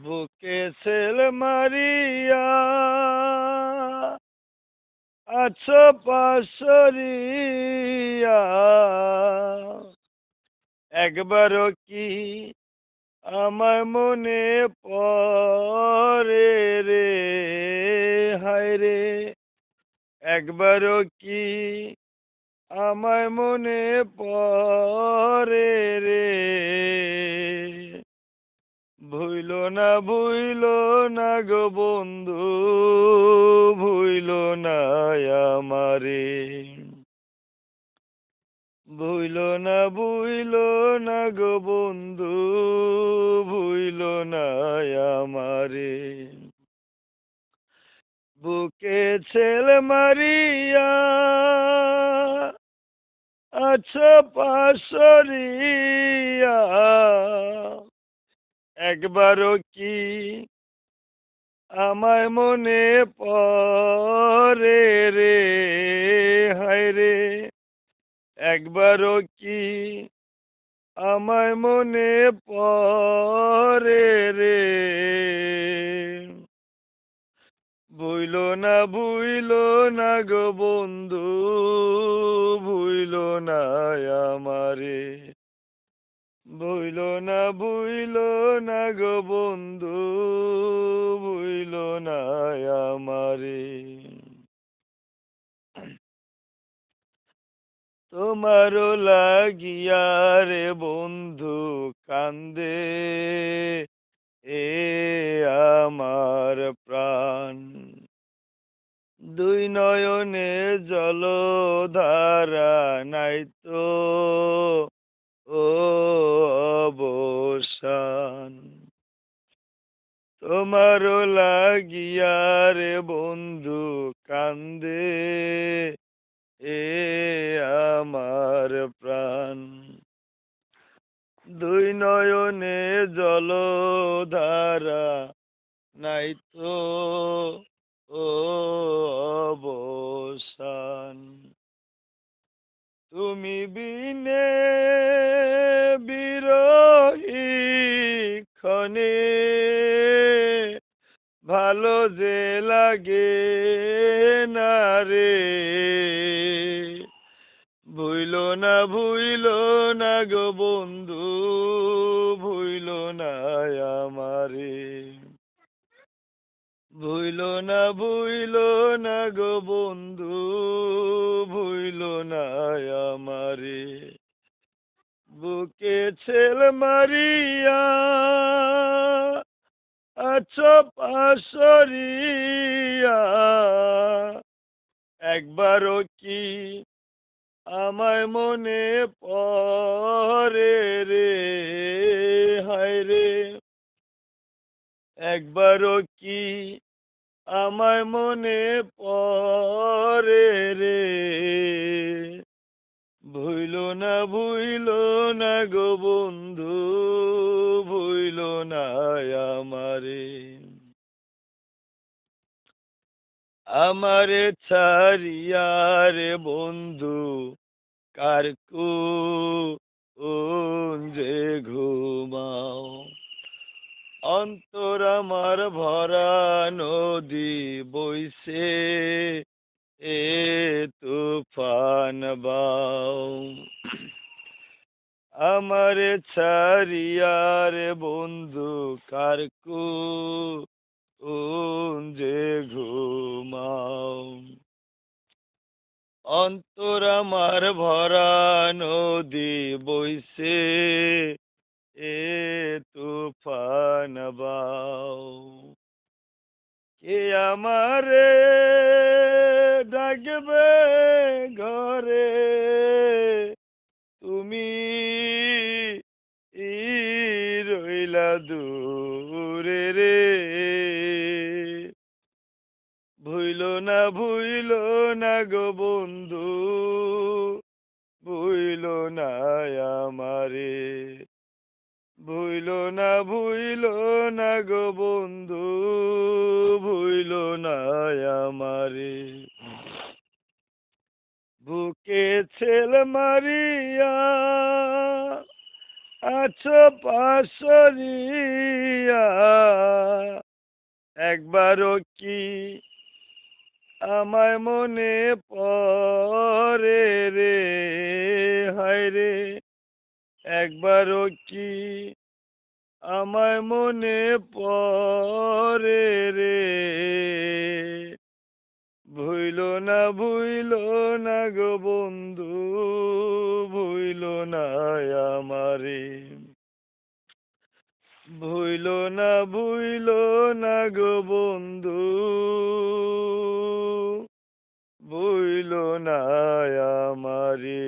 বুকে সেল মারিয়া আছো পাশরিয়া, একবারও কি আমার মনে পড়ে রে? হায় রে, একবারও কি আমার মনে পড়ে রে? ভুইল না গো বন্ধু, ভুইল না আমারে। ভুইল না গো বন্ধু, ভুইল না আমারে। বুকে ছেল মারিয়া আছো পাশরিয়া, একবারও কি আমায় মনে পড়ে রে? হায় রে, একবারও কি আমায় মনে পড়ে রে? ভুইল না গো বন্ধু, ভুইল না আমারে। ভুইল না গো বন্ধু, ভুইল না আমারে। তোমারও লাগিয়া রে বন্ধু কান্দে এ আমার প্রাণ, দুই নয়নে জলধারা নাই তো ও অবসান। তোমারও লাগিয়া রে বন্ধু কান্দে এ আমার প্রাণ, দুই নয়নে জলধারা নাই তো ও অবসান। তুমি বিনে বিরহী ক্ষণে ভালো যে লাগে না রে। ভুইল না গো বন্ধু, ভুইল না আমারে। ভুইল না গো বন্ধু, ভুইল না আমারে। বুকে ছেল মারিয়া আছো পাশরিয়া, একবারও কি আমায় মনে পড়ে রে? হায় রে, একবারও কি আমায় মনে পড়ে রে? ভুইল না গো বন্ধু, ভুইল না আমারে। আমারে ছাড়িয়া রে বন্ধু কারকু যে ঘুমাও, অন্তর আমার ভরা নদী বইছে এ তুফান বাও। আমারে ছাড়িয়া রে বন্ধু কারকু যে ঘুমাও, অন্তর আমার ভরা নদী বইছে এ তুফান বাও। কে আমারে ডাকবে ঘরে, তুমি রইলা দূরে রে। ভুইল না গো বন্ধু, ভুইল না আমারে। ভুইল না গো বন্ধু, ভুইল না আমারে। বুকে ছেল মারিয়া আছো পাশরিয়া, একবারও কি আমায় মনে পড়ে রে, হায় রে, একবারও কি আমায় মনে পড়ে রে, ভুইল না গো বন্ধু, ভুইল না আমারে, ভুইল না গো বন্ধু, ভুইল না আমারে।